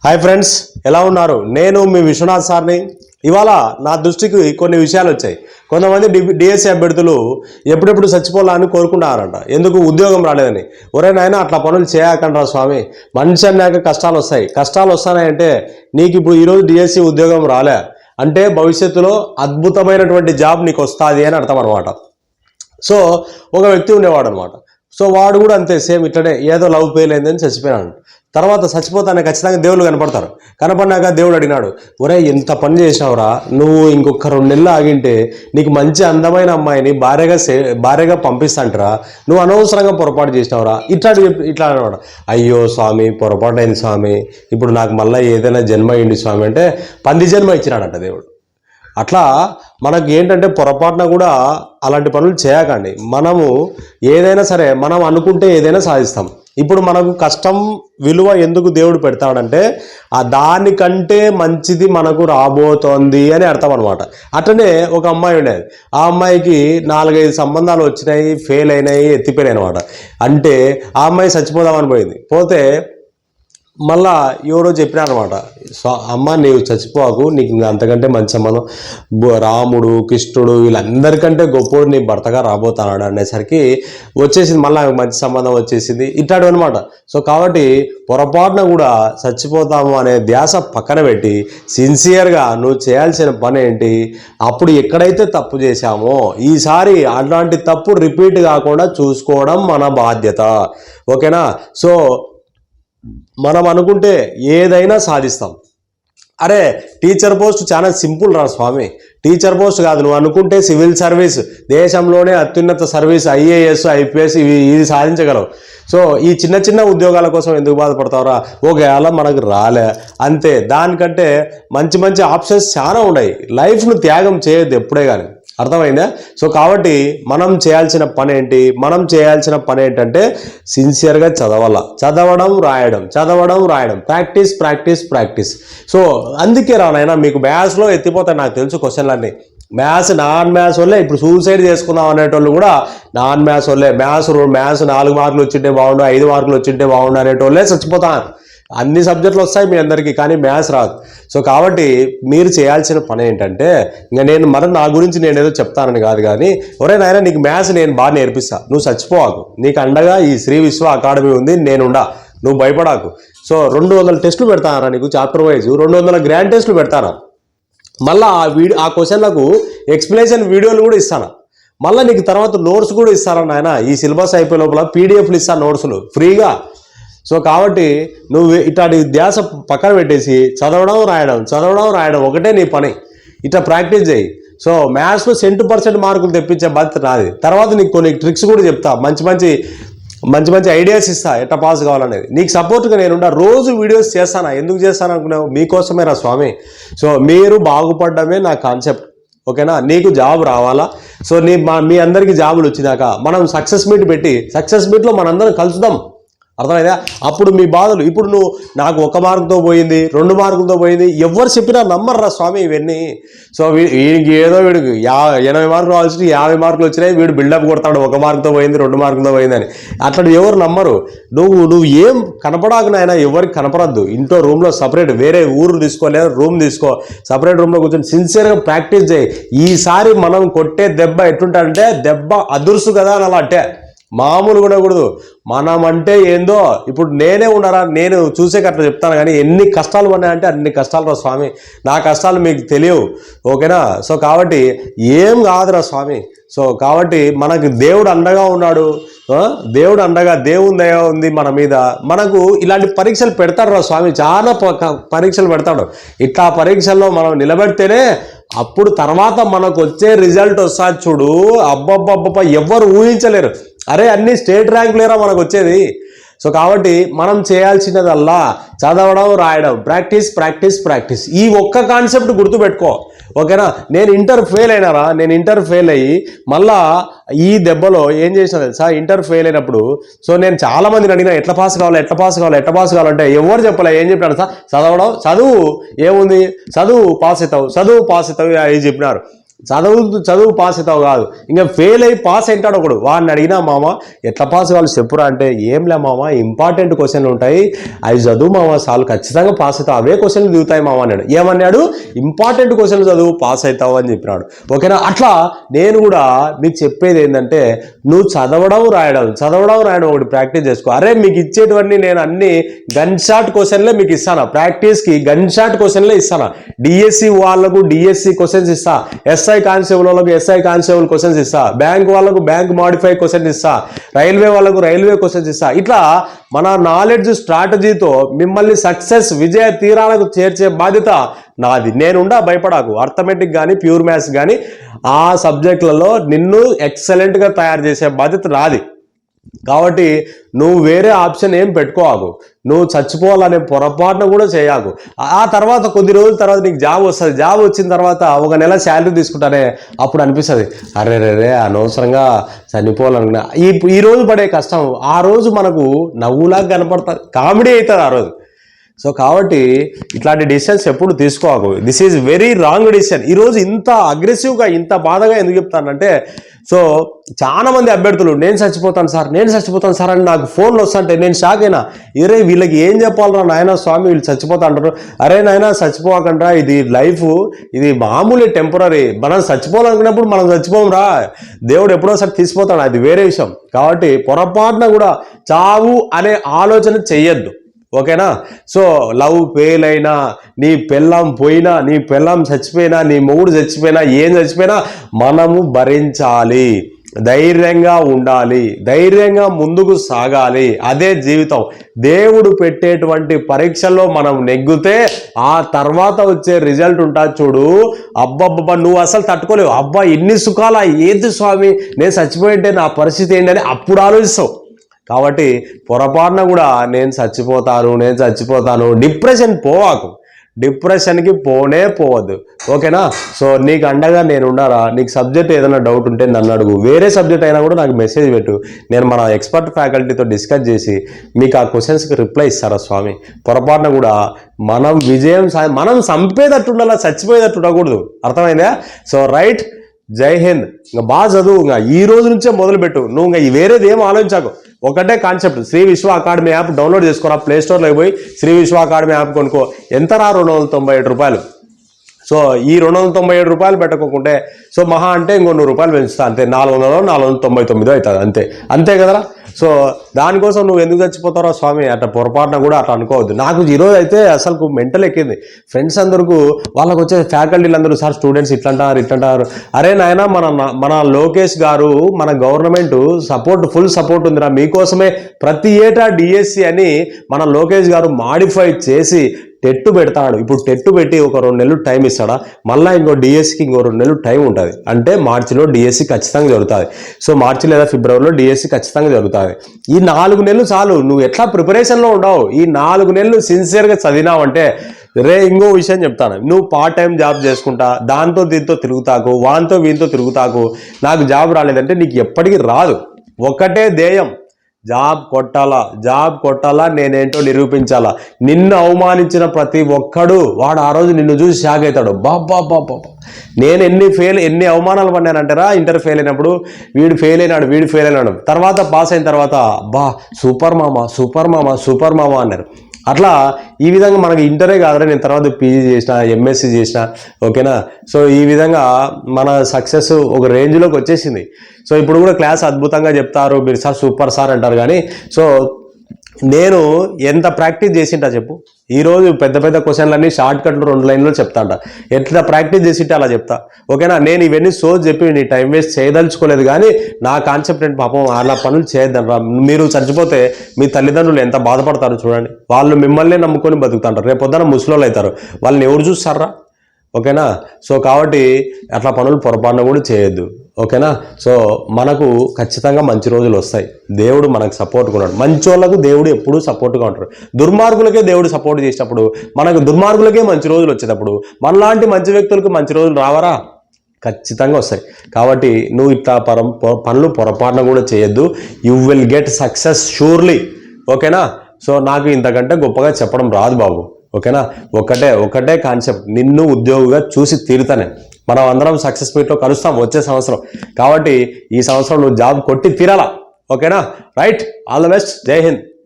Hi friends, ఎలా ఉన్నారు? నేను మీ విశ్వనాథ్ సార్ని. ఇవాళ నా దృష్టికి కొన్ని విషయాలు వచ్చాయి. కొంతమంది డిఎస్సి అభ్యర్థులు ఎప్పుడెప్పుడు చచ్చిపోవాలని కోరుకుంటారంట. ఎందుకు? ఉద్యోగం రాలేదని. ఒరే నాయన, అట్లా పనులు చేయకండి రా స్వామి. మనిషి అన్నాక కష్టాలు వస్తాయి. కష్టాలు వస్తాయంటే నీకు ఇప్పుడు ఈరోజు డిఎస్సి ఉద్యోగం రాలే అంటే భవిష్యత్తులో అద్భుతమైనటువంటి జాబ్ నీకు వస్తుంది అని అర్థం అనమాట. సో ఒక వ్యక్తి ఉండేవాడు అనమాట. సో వాడు కూడా అంతే, సేమ్ ఇట్లనే ఏదో లవ్ ఫెయిల్ అయిందని చచ్చిపోయాడు. తర్వాత చచ్చిపోతానే ఖచ్చితంగా దేవుళ్ళు కనపడతారు. కనపడినాక దేవుడు అడిగినాడు, ఒరే ఎంత పని చేసినావురా, నువ్వు ఇంకొక 2 నెలలు ఆగింటే నీకు మంచి అందమైన అమ్మాయిని భార్యగా పంపిస్తాంటరా, నువ్వు అనవసరంగా పొరపాటు చేసినావురా ఇట్లా అనమాట. అయ్యో స్వామి, పొరపాటు అయింది స్వామి, ఇప్పుడు నాకు మళ్ళీ ఏదైనా జన్మ అయ్యింది స్వామి అంటే పంది జన్మ ఇచ్చినాడంట దేవుడు. అట్లా మనకి ఏంటంటే పొరపాటున కూడా అలాంటి పనులు చేయకండి. మనము ఏదైనా సరే మనం అనుకుంటే ఏదైనా సాధిస్తాం. ఇప్పుడు మనకు కష్టం విలువ ఎందుకు దేవుడు పెడతాడంటే ఆ దానికంటే మంచిది మనకు రాబోతోంది అని అర్థం అనమాట. అట్లనే ఒక అమ్మాయి ఉండేది. ఆ అమ్మాయికి 4-5 సంబంధాలు వచ్చినాయి, ఫెయిల్ అయినాయి, ఎత్తిపోయినాయి అనమాట. అంటే ఆ అమ్మాయి చచ్చిపోదామని పోయింది. పోతే మళ్ళా ఎవరో చెప్పినారనమాట, అమ్మ నీవు చచ్చిపోకు, నీకు ఇంకా అంతకంటే మంచి సంబంధం రాముడు, కృష్ణుడు వీళ్ళందరికంటే గొప్పోడు నీ భర్తగా రాబోతున్నాడు అనేసరికి వచ్చేసింది, మళ్ళీ మంచి సంబంధం వచ్చేసింది ఇట్లాంటివి అనమాట. సో కాబట్టి పొరపాటున కూడా చచ్చిపోతాము అనే ధ్యాస పక్కన పెట్టి సిన్సియర్గా నువ్వు చేయాల్సిన పని ఏంటి, అప్పుడు ఎక్కడైతే తప్పు చేశామో ఈసారి అలాంటి తప్పు రిపీట్ కాకుండా చూసుకోవడం మన బాధ్యత. ఓకేనా? సో మనం అనుకుంటే ఏదైనా సాధిస్తాం. అరే టీచర్ పోస్ట్ చాలా సింపుల్ రా స్వామి. టీచర్ పోస్ట్ కాదు, నువ్వు అనుకుంటే సివిల్ సర్వీస్, దేశంలోనే అత్యున్నత సర్వీస్, ఐఏఎస్, ఐపీఎస్ ఇది సాధించగలవు. సో ఈ చిన్న చిన్న ఉద్యోగాల కోసం ఎందుకు బాధపడతావురా? ఒకవేళ మనకు రాలే అంతే, దానికంటే మంచి మంచి ఆప్షన్స్ చాలా ఉన్నాయి. లైఫ్ను త్యాగం చేయొద్దు ఎప్పుడే కానీ. అర్థమైందా? సో కాబట్టి మనం చేయాల్సిన పని ఏంటి? మనం చేయాల్సిన పని ఏంటంటే సిన్సియర్గా చదవడం రాయడం, ప్రాక్టీస్ ప్రాక్టీస్ ప్రాక్టీస్. సో అందుకే రానైనా మీకు మ్యాథ్స్లో ఎత్తిపోతాయి నాకు తెలుసు క్వశ్చన్లన్నీ. నాన్ మ్యాథ్స్ వల్లే ఇప్పుడు సూసైడ్ చేసుకుందాం అనేటోళ్ళు కూడా నాన్ మ్యాథ్స్ వల్లే. మ్యాథ్స్ 4 మార్కులు వచ్చింటే బాగుండు, 5 మార్కులు వచ్చింటే బాగుండు అనేటోళ్ళే చచ్చిపోతారు. అన్ని సబ్జెక్టులు వస్తాయి మీ అందరికీ, కానీ మ్యాథ్స్ రాదు. సో కాబట్టి మీరు చేయాల్సిన పని ఏంటంటే, ఇంకా నేను నా గురించి నేను ఏదో చెప్తానని కాదు, కానీ ఒరే నాయన నీకు మ్యాథ్స్ నేను బాగా నేర్పిస్తా, నువ్వు చచ్చిపోవాకు, నీకు అండగా ఈ శ్రీ విశ్వ అకాడమీ ఉంది, నేనుండా, నువ్వు భయపడాకు. సో 200 టెస్టులు పెడతారా నీకు, చాప్టర్ వైజ్ 200 గ్రాండ్ టెస్టులు పెడతారా. మళ్ళీ ఆ క్వశ్చన్లకు ఎక్స్ప్లెనేషన్ వీడియోలు కూడా ఇస్తాను. మళ్ళీ నీకు తర్వాత నోట్స్ కూడా ఇస్తారన్న ఆయన. ఈ సిలబస్ అయిపోయే లోపల పీడిఎఫ్లు ఇస్తాను, నోట్స్లు ఫ్రీగా. సో కాబట్టి నువ్వు ఇట్లాంటి ధ్యాస పక్కన పెట్టేసి చదవడం రాయడం ఒకటే నీ పని. ఇట్లా ప్రాక్టీస్ చేయి. సో మ్యాథ్స్లో 100% మార్కులు తెప్పించే బాధ్యత నాది. తర్వాత నీకు కొన్ని ట్రిక్స్ కూడా చెప్తా, మంచి మంచి ఐడియాస్ ఇస్తా ఎట్లా పాస్ కావాలనేది. నీకు సపోర్ట్గా నేనుండా, రోజు వీడియోస్ చేస్తాను. ఎందుకు చేస్తాను అనుకున్నావు? మీకోసమే రా స్వామి. సో మీరు బాగుపడడమే నా కాన్సెప్ట్. ఓకేనా? నీకు జాబ్ రావాలా? సో మీ అందరికీ జాబులు వచ్చినాక మనం సక్సెస్ మీట్లో మనందరం కలుద్దాం. అర్థమైందా? అప్పుడు మీ బాధలు, ఇప్పుడు నువ్వు నాకు 1 మార్కుతో పోయింది, 2 మార్కులతో పోయింది, ఎవరు చెప్పినా నమ్మర్రా స్వామి ఇవన్నీ. సో వీడికి 80 మార్కులు రావాల్సి 50 మార్కులు వచ్చినాయి, వీడు బిల్డప్ కొడతాడు 1 మార్కుతో పోయింది, 2 మార్కులతో పోయిందని. అట్లా ఎవరు నమ్మరు. నువ్వు ఏం కనపడాకు నాయన, ఎవరికి కనపడద్దు. ఇంట్లో రూమ్లో సపరేట్ వేరే ఊరు తీసుకో, లేదా రూమ్ తీసుకో, సపరేట్ రూమ్లో కూర్చొని సిన్సియర్గా ప్రాక్టీస్ చేయి. ఈసారి మనం కొట్టే దెబ్బ ఎట్టుంటాడంటే, దెబ్బ అదుర్సు కదా అని అలా అంటే మామూలు ఉండకూడదు. మనం అంటే ఏందో ఇప్పుడు నేనే ఉన్నారా, నేను చూసే అట్లా చెప్తాను, కానీ ఎన్ని కష్టాలు ఉన్నాయంటే అన్ని కష్టాలు రా స్వామి. నా కష్టాలు మీకు తెలియవు. ఓకేనా? సో కాబట్టి ఏం కాదురా స్వామి. సో కాబట్టి మనకు దేవుడు అండగా ఉన్నాడు. దేవుడు అండగా, దేవుని దయ ఉంది మన మీద. మనకు ఇలాంటి పరీక్షలు పెడతాడు రా స్వామి, చాలా పరీక్షలు పెడతాడు. ఇట్లా పరీక్షల్లో మనం నిలబెడితేనే అప్పుడు తర్వాత మనకు వచ్చే రిజల్ట్ వస్తుంది చూడు, అబ్బబ్బబ్బబ్బ ఎవరు ఊహించలేరు. అరే అన్ని స్టేట్ ర్యాంకులేరా మనకు వచ్చేది. సో కాబట్టి మనం చేయాల్సినదల్లా చదవడం రాయడం, ప్రాక్టీస్ ప్రాక్టీస్ ప్రాక్టీస్. ఈ ఒక్క కాన్సెప్ట్ గుర్తుపెట్టుకో. ఓకేనా? నేను ఇంటర్ ఫెయిల్ అయ్యి మళ్ళా ఈ దెబ్బలో ఏం చేసిన తెలుసా? ఇంటర్ ఫెయిల్ అయినప్పుడు సో నేను చాలా మందిని అడిగినా ఎట్లా పాస్ కావాలంటే ఎవరు చెప్పలే. ఏం చెప్పినారు సార్? చదువు ఏముంది, చదువు పాస్ అవుతావు అని చెప్పినారు. చదువు పాస్ అవుతావు కాదు, ఇంకా ఫెయిల్ అయ్యి పాస్ అవుతాడు ఒకడు. వాడిని అడిగినా మామ ఎట్లా పాస్ వాళ్ళు చెప్పురా అంటే, ఏంలే మామ ఇంపార్టెంట్ క్వశ్చన్లు ఉంటాయి, అవి చదువు మామ చాలు ఖచ్చితంగా పాస్ అవుతావు, అవే క్వశ్చన్లు దిగుతాయి మామ అన్నాడు. ఏమన్నాడు? ఇంపార్టెంట్ క్వశ్చన్లు చదువు పాస్ అవుతావు అని చెప్పినాడు. ఓకేనా? అట్లా నేను కూడా మీకు చెప్పేది ఏంటంటే, నువ్వు చదవడం రాయడం ఒకటి ప్రాక్టీస్ చేసుకో. అరే మీకు ఇచ్చేటివన్నీ నేను అన్ని గన్ షాట్ క్వశ్చన్లే మీకు ఇస్తాను, ప్రాక్టీస్కి గన్ షాట్ క్వశ్చన్లే ఇస్తాను. డిఎస్సి వాళ్ళకు డిఎస్సి క్వశ్చన్స్ ఇస్తా, ఎస్ఐ కానిస్టేబుల్ వాళ్ళకు ఎస్ఐ కానిస్టేబుల్ క్వశ్చన్స్ ఇస్తా, బ్యాంక్ వాళ్ళకు బ్యాంక్ మాడిఫై క్వశ్చన్స్ ఇస్తా, రైల్వే వాళ్ళకు రైల్వే క్వశ్చన్స్ ఇస్తా. ఇట్లా మన నాలెడ్జ్ స్ట్రాటజీతో మిమ్మల్ని సక్సెస్ విజయ తీరాలకు చేర్చే బాధ్యత నాది. నేనుండా, భయపడాకు. అర్థమెటిక్ కానీ ప్యూర్ మ్యాథ్స్ కానీ ఆ సబ్జెక్టులలో నిన్ను ఎక్సలెంట్గా తయారు చేసే బాధ్యత నాది. కాబట్టి నువ్వు వేరే ఆప్షన్ ఏం పెట్టుకోవాకు, నువ్వు చచ్చిపోవాలనే పొరపాటున కూడా చేయకు. ఆ తర్వాత కొద్ది రోజుల తర్వాత నీకు జాబ్ వస్తుంది, జాబ్ వచ్చిన తర్వాత ఒక నెల శాలరీ తీసుకుంటానే, అప్పుడు అనిపిస్తుంది అరే రే అనవసరంగా చనిపోవాలనుకున్నా. ఈ రోజు పడే కష్టం ఆ రోజు మనకు నవ్వులాగా కనపడుతుంది, కామెడీ అవుతుంది ఆ రోజు. సో కాబట్టి ఇట్లాంటి డిసిషన్స్ ఎప్పుడు తీసుకోకు. This is very wrong decision. ఈరోజు ఇంత అగ్రెసివ్గా ఇంత బాధగా ఎందుకు చెప్తానంటే, సో చాలా మంది అభ్యర్థులు నేను చచ్చిపోతాను సార్ అని నాకు ఫోన్లు వస్తుంటే నేను షాక్ అయినా. ఇరే వీళ్ళకి ఏం చెప్పాలరా నాయన స్వామి, వీళ్ళు చచ్చిపోతా అంటారు. అరే నాయన చచ్చిపోకండ్రా, ఇది లైఫ్, ఇది మామూలు టెంపరీ. మనం చచ్చిపోవాలనుకున్నప్పుడు మనం చచ్చిపోం రా, దేవుడు ఎప్పుడోసారి తీసిపోతాడు, అది వేరే విషయం. కాబట్టి పొరపాటున కూడా చావు అనే ఆలోచన చెయ్యొద్దు. ఓకేనా? సో లవ్ ఫెయిల్ అయినా, నీ పెళ్ళాం పోయినా, నీ పెళ్ళాం చచ్చిపోయినా, నీ మొగుడు చచ్చిపోయినా, ఏం చచ్చిపోయినా మనము భరించాలి, ధైర్యంగా ఉండాలి, ధైర్యంగా ముందుకు సాగాలి. అదే జీవితం. దేవుడు పెట్టేటువంటి పరీక్షల్లో మనం నెగ్గితే ఆ తర్వాత వచ్చే రిజల్ట్ ఉంటుంది చూడు, అబ్బబ్బబ్బా నువ్వు అసలు తట్టుకోలేవు. అబ్బా ఇన్ని సుఖాలా, ఏంటి స్వామి నేను చచ్చిపోయింటే నా పరిస్థితి ఏంటి అని అప్పుడు ఆలోచిస్తావు. కాబట్టి పొరపాటున కూడా నేను చచ్చిపోతాను డిప్రెషన్ పోవాకు, డిప్రెషన్కి పోవద్దు. ఓకేనా? సో నీకు అండగా నేను ఉండాలా. నీకు సబ్జెక్ట్ ఏదైనా డౌట్ ఉంటే నన్ను అడుగు, వేరే సబ్జెక్ట్ అయినా కూడా నాకు మెసేజ్ పెట్టు, నేను మన ఎక్స్పర్ట్ ఫ్యాకల్టీతో డిస్కస్ చేసి మీకు ఆ క్వశ్చన్స్కి రిప్లై ఇస్తారా స్వామి. పొరపాటున కూడా మనం మనం చంపేటట్టు ఉండాలా, చచ్చిపోయేటట్టు ఉండకూడదు. అర్థమైందా? సో రైట్, జై హింద్. ఇంకా బాగా చదువు, ఇంకా ఈ రోజు నుంచే మొదలుపెట్టు. నువ్వు ఇంకా వేరేది ఏం ఆలోచించాకు. ఒకటే కాన్సెప్ట్, శ్రీ విశ్వ అకాడమీ యాప్ డౌన్లోడ్ చేసుకోరా, ప్లే స్టోర్లోకి పోయి శ్రీ విశ్వ అకాడమీ యాప్ కొనుక్కో. ఎంతరా? 297 రూపాయలు. సో ఈ 297 రూపాయలు పెట్టకోకుంటే సో మహా అంటే ఇంకో 100 రూపాయలు పెంచుతా, అంతే 499 అవుతుంది, అంతే కదరా. సో దానికోసం నువ్వు ఎందుకు చచ్చిపోతారో స్వామి అట్లా పొరపాటున కూడా అట్లా అనుకోవద్దు. నాకు ఈరోజు అయితే అసలు మెంటల్ ఎక్కింది. ఫ్రెండ్స్ అందరికీ వాళ్ళకు వచ్చే ఫ్యాకల్టీలు అందరూ సార్ స్టూడెంట్స్ ఇట్లంటారు. అరే నాయన మన లోకేష్ గారు, మన గవర్నమెంట్ ఫుల్ సపోర్ట్ ఉందిరా మీకోసమే. ప్రతి ఏటా డిఎస్సి అని మన లోకేష్ గారు మాడిఫై చేసి టెట్టు పెడతాడు. ఇప్పుడు టెట్టు పెట్టి ఒక 2 నెలలు టైం ఇస్తాడా, మళ్ళీ ఇంకో డిఎస్సికి ఇంకో 2 నెలలు టైం ఉంటుంది. అంటే మార్చిలో డిఎస్సి ఖచ్చితంగా జరుగుతుంది. సో మార్చి లేదా ఫిబ్రవరిలో డిఎస్సి ఖచ్చితంగా జరుగుతుంది. ఈ 4 నెలలు చాలు, నువ్వు ఎట్లా ప్రిపరేషన్లో ఉండవు. ఈ 4 నెలలు సిన్సియర్గా చదివినావంటే ఇంకో విషయం చెప్తాను, నువ్వు పార్ట్ టైం జాబ్ చేసుకుంటా, దాంతో దీంతో తిరుగుతాకు, వాంతో వీంతో తిరుగుతాకు, నాకు జాబ్ రాలేదంటే నీకు ఎప్పటికీ రాదు. ఒకటే ధ్యేయం, జాబ్ కొట్టాలా, నేనేంటో నిరూపించాలా. నిన్ను అవమానించిన ప్రతి ఒక్కడు వాడు ఆ రోజు నిన్ను చూసి షాక్ అవుతాడు. బాబా నేను ఎన్ని అవమానాలు పడినానంటారా. ఇంటర్ ఫెయిల్ అయినప్పుడు వీడు ఫెయిల్ అయినాడు, తర్వాత పాస్ అయిన తర్వాత అబ్బా సూపర్ మామ అన్నారు. అట్లా ఈ విధంగా మనకి ఇంటరే కాదురా, నేను తర్వాత పీజీ చేసిన, ఎంఎస్సి చేసిన. ఓకేనా? సో ఈ విధంగా మన సక్సెస్ ఒక రేంజ్లోకి వచ్చేసింది. సో ఇప్పుడు కూడా క్లాస్ అద్భుతంగా చెప్తారు, మీరు సార్ సూపర్ సార్ అంటారు. కానీ సో నేను ఎంత ప్రాక్టీస్ చేసింటా చెప్పు. ఈరోజు పెద్ద క్వశ్చన్లన్నీ షార్ట్ కట్లు 2 లైన్లో చెప్తాంట. ఎట్లా ప్రాక్టీస్ చేసింటే అలా చెప్తా. ఓకేనా? నేను ఇవన్నీ చెప్పి నీ టైం వేస్ట్ చేయదలుచుకోలేదు. కానీ నా కాన్సెప్ట్ ఏంటి, పాపం అలా పనులు చేయొద్దంటారా. మీరు చచ్చిపోతే మీ తల్లిదండ్రులు ఎంత బాధపడతారు చూడండి. వాళ్ళు మిమ్మల్ని నమ్ముకొని బతుకుతుంటారు, రేపు పొద్దున ముసలోళ్ళు అవుతారు, వాళ్ళని ఎవరు చూస్తారా. ఓకేనా? సో కాబట్టి అట్లా పనులు పొరపాటున కూడా చేయొద్దు. ఓకేనా? సో మనకు ఖచ్చితంగా మంచి రోజులు వస్తాయి. దేవుడు మనకు సపోర్ట్గా ఉన్నాడు. మంచోళ్ళకు దేవుడు ఎప్పుడూ సపోర్ట్గా ఉంటాడు. దుర్మార్గులకే దేవుడు సపోర్ట్ చేసేటప్పుడు, మనకు దుర్మార్గులకే మంచి రోజులు వచ్చేటప్పుడు మనలాంటి మంచి వ్యక్తులకు మంచి రోజులు రావరా? ఖచ్చితంగా వస్తాయి. కాబట్టి నువ్వు ఇట్లా పనులు పొరపాటున కూడా చేయొద్దు. You will get success surely. ఓకేనా? సో నాకు ఇంతకంటే గొప్పగా చెప్పడం రాదు బాబు. ఓకేనా? ఒకటే కాన్సెప్ట్, నిన్ను ఉద్యోగిగా చూసి తీరుతానే. మనం అందరం సక్సెస్ మీట్లో కలుస్తాం వచ్చే సంవత్సరం. కాబట్టి ఈ సంవత్సరం నువ్వు జాబ్ కొట్టి తీరాలా. ఓకేనా? రైట్, ఆల్ ద బెస్ట్, జై హింద్.